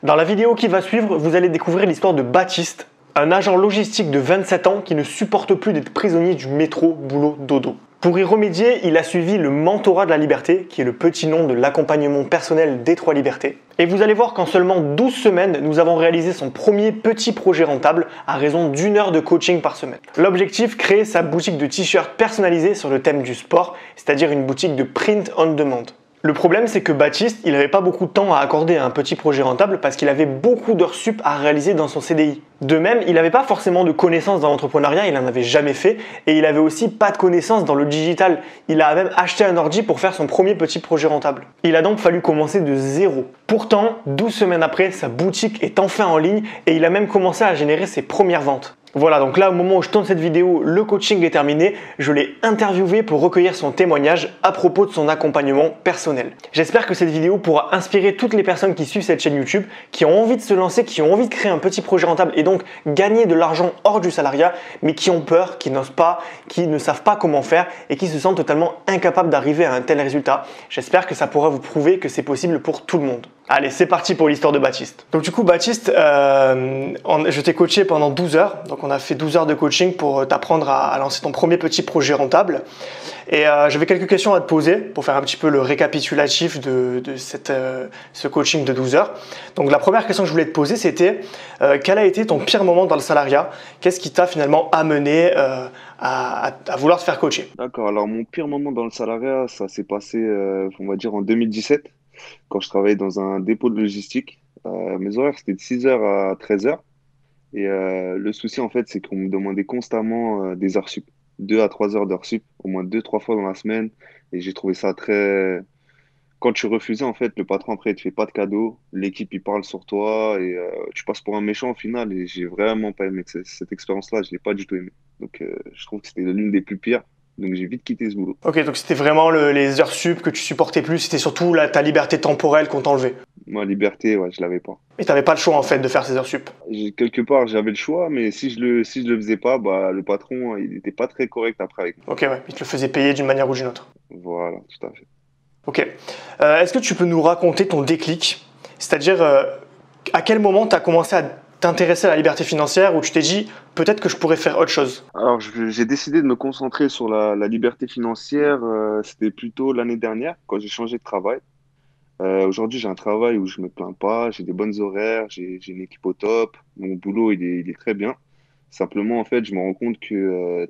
Dans la vidéo qui va suivre, vous allez découvrir l'histoire de Baptiste, un agent logistique de 27 ans qui ne supporte plus d'être prisonnier du métro boulot dodo. Pour y remédier, il a suivi le mentorat de la liberté, qui est le petit nom de l'accompagnement personnel des 3 libertés. Et vous allez voir qu'en seulement 12 semaines, nous avons réalisé son premier petit projet rentable à raison d'1 heure de coaching par semaine. L'objectif, créer sa boutique de t-shirts personnalisée sur le thème du sport, c'est-à-dire une boutique de print on demand. Le problème, c'est que Baptiste, il n'avait pas beaucoup de temps à accorder à un petit projet rentable parce qu'il avait beaucoup d'heures sup à réaliser dans son CDI. De même, il n'avait pas forcément de connaissances dans l'entrepreneuriat, il n'en avait jamais fait, et il avait aussi pas de connaissances dans le digital. Il a même acheté un ordi pour faire son premier petit projet rentable. Il a donc fallu commencer de zéro. Pourtant, 12 semaines après, sa boutique est enfin en ligne et il a même commencé à générer ses premières ventes. Voilà, donc là au moment où je tourne cette vidéo, le coaching est terminé. Je l'ai interviewé pour recueillir son témoignage à propos de son accompagnement personnel. J'espère que cette vidéo pourra inspirer toutes les personnes qui suivent cette chaîne YouTube, qui ont envie de se lancer, qui ont envie de créer un petit projet rentable et donc gagner de l'argent hors du salariat, mais qui ont peur, qui n'osent pas, qui ne savent pas comment faire et qui se sentent totalement incapables d'arriver à un tel résultat. J'espère que ça pourra vous prouver que c'est possible pour tout le monde. Allez, c'est parti pour l'histoire de Baptiste. Donc du coup, Baptiste, je t'ai coaché pendant 12 heures. Donc on a fait 12 heures de coaching pour t'apprendre à lancer ton premier petit projet rentable. Et j'avais quelques questions à te poser pour faire un petit peu le récapitulatif de ce coaching de 12 heures. Donc la première question que je voulais te poser, c'était quel a été ton pire moment dans le salariat? Qu'est-ce qui t'a finalement amené à vouloir te faire coacher? D'accord, alors mon pire moment dans le salariat, ça s'est passé, on va dire, en 2017, quand je travaillais dans un dépôt de logistique. Mes horaires, c'était de 6 heures à 13 heures. Et le souci, en fait, c'est qu'on me demandait constamment des heures sup, 2 à 3 heures d'heures sup, au moins 2, 3 fois dans la semaine. Et j'ai trouvé ça très... Quand tu refusais, en fait, le patron, après, il te fait pas de cadeau, l'équipe, il parle sur toi, et tu passes pour un méchant au final. Et j'ai vraiment pas aimé cette expérience-là, je l'ai pas du tout aimé. Donc, je trouve que c'était l'une des plus pires. Donc, j'ai vite quitté ce boulot. Ok, donc c'était vraiment les heures sup que tu supportais plus, c'était surtout ta liberté temporelle qu'on t'enlevait. Ma liberté, ouais, je l'avais pas. Et t'avais pas le choix en fait de faire ces heures sup. Quelque part, j'avais le choix, mais si je le faisais pas, bah, le patron, il était pas très correct après avec moi. Ok, ouais, il te le faisait payer d'une manière ou d'une autre. Voilà, tout à fait. Ok. Est-ce que tu peux nous raconter ton déclic? C'est-à-dire, à quel moment tu as commencé à t'intéresser à la liberté financière où tu t'es dit, peut-être que je pourrais faire autre chose? Alors, j'ai décidé de me concentrer sur la liberté financière. C'était plutôt l'année dernière, quand j'ai changé de travail. Aujourd'hui, j'ai un travail où je me plains pas, j'ai des bonnes horaires, j'ai une équipe au top, mon boulot, il est très bien. Simplement, en fait, je me rends compte que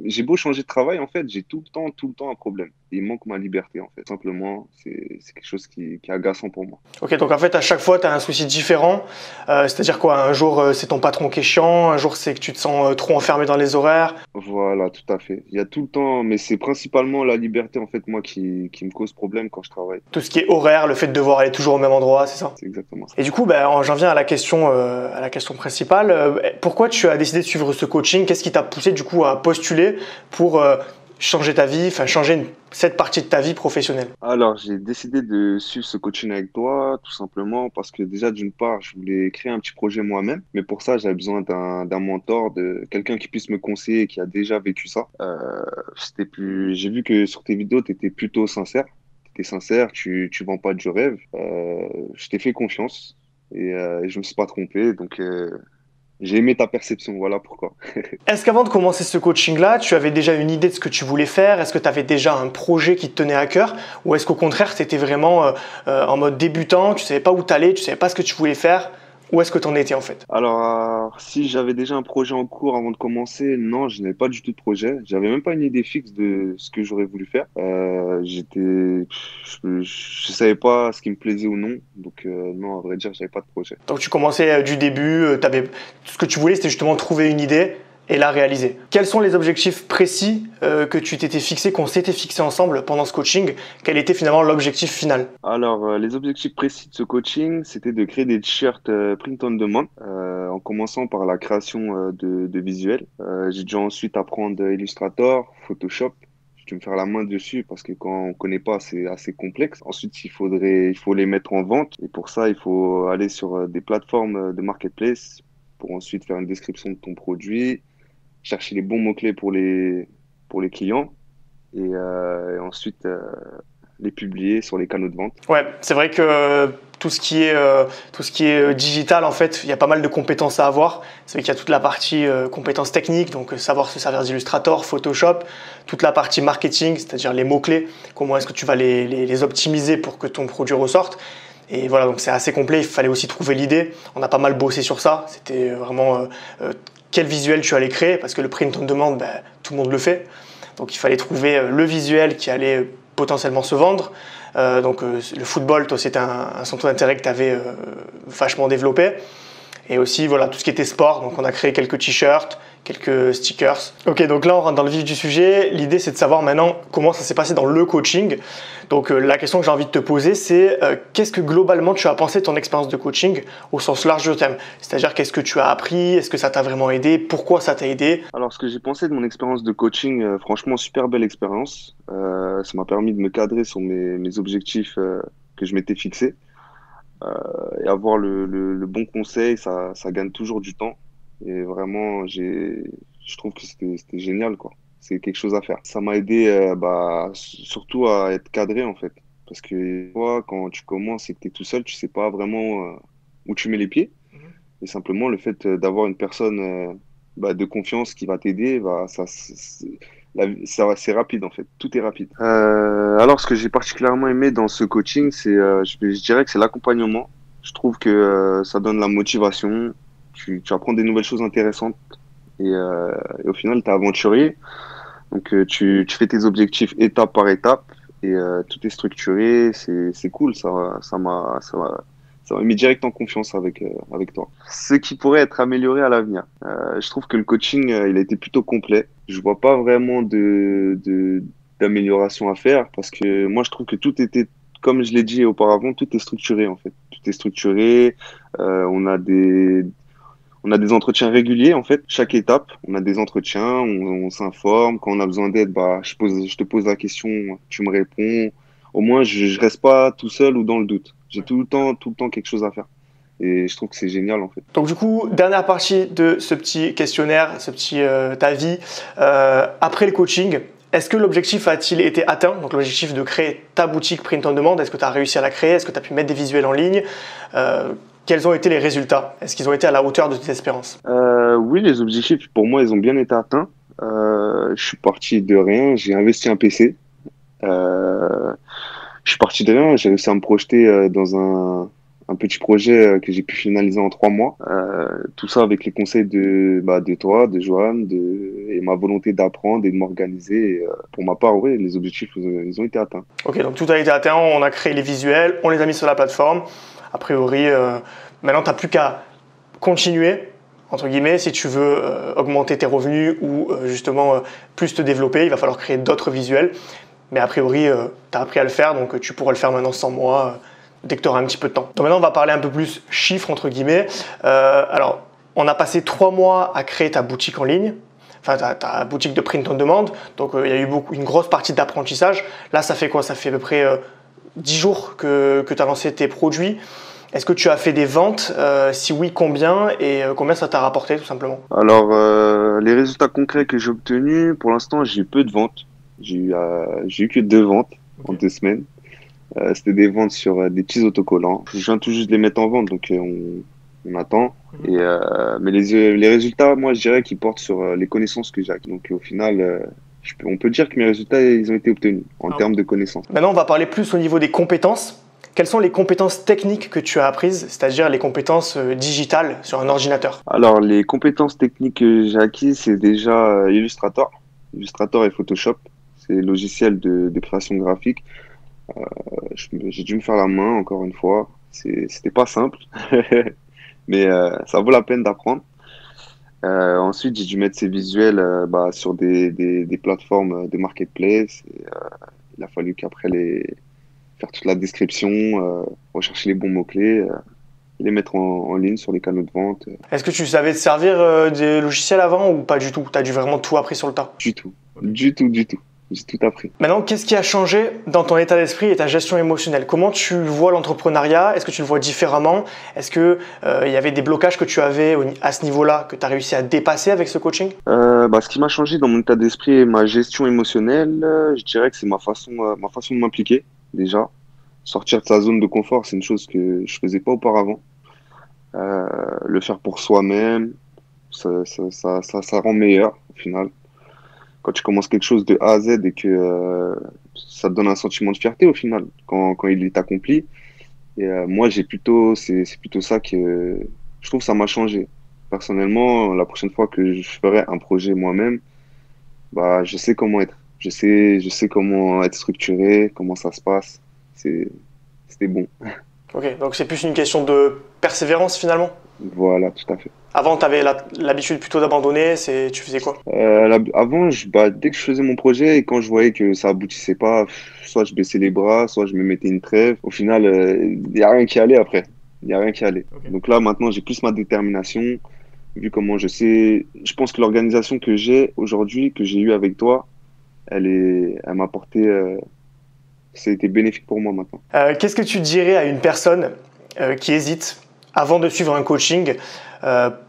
j'ai beau changer de travail, en fait, j'ai tout le temps un problème. Il manque ma liberté, en fait. Simplement, c'est quelque chose qui est agaçant pour moi. Ok, donc en fait, à chaque fois, tu as un souci différent. C'est-à-dire quoi? Un jour, c'est ton patron qui est chiant, un jour, c'est que tu te sens trop enfermé dans les horaires. Voilà, tout à fait. Il y a tout le temps, mais c'est principalement la liberté, en fait, moi, qui me cause problème quand je travaille. Tout ce qui est horaire, le fait de devoir aller toujours au même endroit, c'est ça? C'est exactement ça. Et du coup, j'en viens à la question principale. Pourquoi tu as décidé de suivre ce coaching? Qu'est-ce qui t'a poussé du coup à postuler pour changer ta vie, enfin changer cette partie de ta vie professionnelle? Alors, j'ai décidé de suivre ce coaching avec toi, tout simplement parce que déjà, d'une part, je voulais créer un petit projet moi-même, mais pour ça, j'avais besoin d'un mentor, de quelqu'un qui puisse me conseiller et qui a déjà vécu ça. J'ai vu que sur tes vidéos, tu étais plutôt sincère. Tu sincère, tu vends pas du rêve. Je t'ai fait confiance et je me suis pas trompé, donc j'ai aimé ta perception, voilà pourquoi. Est-ce qu'avant de commencer ce coaching-là, tu avais déjà une idée de ce que tu voulais faire? Est-ce que tu avais déjà un projet qui te tenait à cœur? Ou est-ce qu'au contraire, tu étais vraiment en mode débutant, tu savais pas où t'allais, tu savais pas ce que tu voulais faire? Où est-ce que tu en étais en fait? Alors, si j'avais déjà un projet en cours avant de commencer, non, je n'avais pas du tout de projet. J'avais même pas une idée fixe de ce que j'aurais voulu faire. Je savais pas ce qui me plaisait ou non. Donc, non, à vrai dire, j'avais pas de projet. Donc tu commençais du début, ce que tu voulais, c'était justement trouver une idée et la réaliser. Quels sont les objectifs précis que tu t'étais fixé, qu'on s'était fixé ensemble pendant ce coaching? Quel était finalement l'objectif final? Alors, les objectifs précis de ce coaching, c'était de créer des t-shirts print on demand, en commençant par la création de visuels. J'ai dû ensuite apprendre Illustrator, Photoshop. J'ai dû me faire la main dessus parce que quand on connaît pas, c'est assez complexe. Ensuite, il faut les mettre en vente. Et pour ça, il faut aller sur des plateformes de marketplace pour ensuite faire une description de ton produit, chercher les bons mots-clés pour les clients et ensuite les publier sur les canaux de vente. Ouais, c'est vrai que tout ce qui est digital, en fait, il y a pas mal de compétences à avoir. C'est vrai qu'il y a toute la partie compétences techniques, donc savoir se servir d'Illustrator, Photoshop, toute la partie marketing, c'est-à-dire les mots-clés, comment est-ce que tu vas les optimiser pour que ton produit ressorte. Et voilà, donc c'est assez complet, il fallait aussi trouver l'idée. On a pas mal bossé sur ça, c'était vraiment quel visuel tu allais créer, parce que le print on demand, tout le monde le fait. Donc il fallait trouver le visuel qui allait potentiellement se vendre. Le football, toi, c'était un centre d'intérêt que tu avais vachement développé. Et aussi, voilà, tout ce qui était sport. Donc on a créé quelques t-shirts, quelques stickers. Ok, donc là, on rentre dans le vif du sujet. L'idée, c'est de savoir maintenant comment ça s'est passé dans le coaching. Donc la question que j'ai envie de te poser, c'est qu'est-ce que globalement tu as pensé de ton expérience de coaching au sens large du terme? C'est-à-dire, qu'est-ce que tu as appris? Est-ce que ça t'a vraiment aidé? Pourquoi ça t'a aidé? Alors, ce que j'ai pensé de mon expérience de coaching, franchement, super belle expérience. Ça m'a permis de me cadrer sur mes objectifs que je m'étais fixés. Et avoir le bon conseil, ça gagne toujours du temps. Et vraiment, je trouve que c'était génial, quoi. C'est quelque chose à faire. Ça m'a aidé surtout à être cadré, en fait. Parce que toi, quand tu commences et que tu es tout seul, tu sais pas vraiment où tu mets les pieds. Et simplement, le fait d'avoir une personne de confiance qui va t'aider, c'est rapide en fait. Tout est rapide. Alors, ce que j'ai particulièrement aimé dans ce coaching, je dirais que c'est l'accompagnement. Je trouve que ça donne la motivation. Tu apprends des nouvelles choses intéressantes. Et au final, tu es aventurier. Donc, tu fais tes objectifs étape par étape. Et tout est structuré. C'est cool. Ça m'a mis direct en confiance avec toi. Ce qui pourrait être amélioré à l'avenir. Je trouve que le coaching, il a été plutôt complet. Je vois pas vraiment d'amélioration à faire parce que moi, je trouve que tout était, comme je l'ai dit auparavant, tout est structuré en fait. Tout est structuré. On a des entretiens réguliers en fait. Chaque étape, on a des entretiens, on s'informe. Quand on a besoin d'aide, je te pose la question, tu me réponds. Au moins, je reste pas tout seul ou dans le doute. J'ai tout le temps quelque chose à faire. Et je trouve que c'est génial en fait. Donc du coup, dernière partie de ce petit questionnaire, ce petit avis. Après le coaching, est-ce que l'objectif a-t-il été atteint? Donc l'objectif de créer ta boutique print on demand, est-ce que tu as réussi à la créer? Est-ce que tu as pu mettre des visuels en ligne? Quels ont été les résultats? Est-ce qu'ils ont été à la hauteur de tes espérances? Oui, les objectifs pour moi, ils ont bien été atteints. Je suis parti de rien, j'ai investi un PC. Je suis parti de rien, j'ai réussi à me projeter dans un petit projet que j'ai pu finaliser en 3 mois. Tout ça avec les conseils de toi, de Johan, et ma volonté d'apprendre et de m'organiser. Et, pour ma part, oui, les objectifs, ils ont été atteints. Ok, donc tout a été atteint, on a créé les visuels, on les a mis sur la plateforme. A priori, maintenant, tu n'as plus qu'à continuer, entre guillemets, si tu veux augmenter tes revenus ou justement plus te développer, il va falloir créer d'autres visuels. Mais a priori, tu as appris à le faire, donc tu pourras le faire maintenant sans moi, dès que tu auras un petit peu de temps. Donc maintenant, on va parler un peu plus chiffres, entre guillemets. Alors, on a passé 3 mois à créer ta boutique en ligne, enfin ta boutique de print on demand. Donc, il y a eu une grosse partie d'apprentissage. Là, ça fait quoi? Ça fait à peu près 10 jours que tu as lancé tes produits. Est-ce que tu as fait des ventes? Si oui, combien? Et combien ça t'a rapporté, tout simplement? Alors, les résultats concrets que j'ai obtenus, pour l'instant, j'ai eu peu de ventes. J'ai eu que 2 ventes en 2 semaines. C'était des ventes sur des petits autocollants. Je viens tout juste de les mettre en vente, donc on attend. Mais les résultats, moi, je dirais qu'ils portent sur les connaissances que j'ai. Donc au final, on peut dire que mes résultats, ils ont été obtenus en termes de connaissances. Maintenant, on va parler plus au niveau des compétences. Quelles sont les compétences techniques que tu as apprises, c'est-à-dire les compétences digitales sur un ordinateur? Alors, les compétences techniques que j'ai acquises, c'est déjà Illustrator et Photoshop. C'est le logiciel de création graphique. J'ai dû me faire la main, encore une fois. C'était pas simple, mais ça vaut la peine d'apprendre. Ensuite, j'ai dû mettre ces visuels sur des plateformes de marketplace. Et, il a fallu qu'après faire toute la description, rechercher les bons mots-clés, et les mettre en ligne sur les canaux de vente. Est-ce que tu savais te servir des logiciels avant ou pas du tout? Tu as dû vraiment tout appris sur le tas? Du tout. Du tout. J'ai tout appris. Maintenant, qu'est-ce qui a changé dans ton état d'esprit et ta gestion émotionnelle? Comment tu vois l'entrepreneuriat? Est-ce que tu le vois différemment? Est-ce que il y avait des blocages que tu avais à ce niveau-là que tu as réussi à dépasser avec ce coaching? Ce qui m'a changé dans mon état d'esprit et ma gestion émotionnelle, je dirais que c'est ma façon de m'impliquer déjà Sortir de sa zone de confort, c'est une chose que je faisais pas auparavant. Le faire pour soi-même, ça rend meilleur au final. Quand tu commences quelque chose de A à Z et que ça te donne un sentiment de fierté au final, quand il est accompli. Et moi, c'est plutôt ça que je trouve que ça m'a changé. Personnellement, la prochaine fois que je ferai un projet moi-même, bah, je sais comment être. Je sais comment être structuré, comment ça se passe. C'est, c'était bon. Ok, donc c'est plus une question de persévérance finalement. Voilà, tout à fait. Avant, tu avais l'habitude plutôt d'abandonner, tu faisais quoi? Avant, bah, dès que je faisais mon projet et quand je voyais que ça aboutissait pas, soit je baissais les bras, soit je me mettais une trêve. Au final, il y a rien qui allait après. Il y a rien qui allait. Ok. Donc là, maintenant, j'ai plus ma détermination. Vu comment je sais, je pense que l'organisation que j'ai aujourd'hui, que j'ai eue avec toi, elle m'a apporté, ça a été bénéfique pour moi maintenant. Qu'est-ce que tu dirais à une personne qui hésite avant de suivre un coaching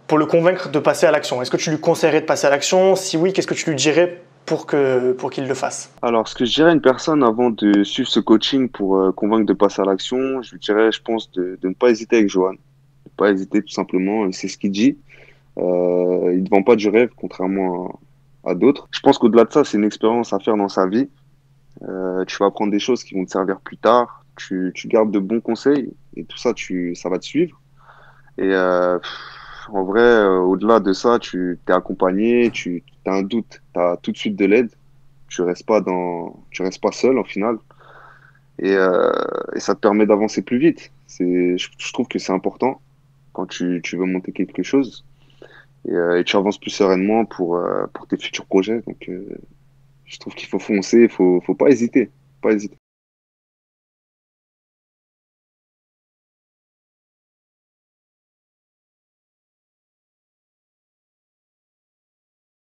pour le convaincre de passer à l'action? Est-ce que tu lui conseillerais de passer à l'action? Si oui, qu'est-ce que tu lui dirais pour qu'il le fasse? Alors, ce que je dirais à une personne avant de suivre ce coaching pour convaincre de passer à l'action, je lui dirais, je pense, de ne pas hésiter avec Johan. Ne pas hésiter tout simplement, c'est ce qu'il dit. Il ne vend pas du rêve, contrairement à d'autres. Je pense qu'au-delà de ça, c'est une expérience à faire dans sa vie. Tu vas apprendre des choses qui vont te servir plus tard. Tu gardes de bons conseils et tout ça, ça va te suivre. Et en vrai, au-delà de ça, tu t'es accompagné, tu as un doute, tu as tout de suite de l'aide. Tu restes pas seul au final. Et, euh, et ça te permet d'avancer plus vite. Je trouve que c'est important quand tu veux monter quelque chose. Et tu avances plus sereinement pour tes futurs projets. Donc, je trouve qu'il faut foncer, faut pas hésiter. Pas hésiter.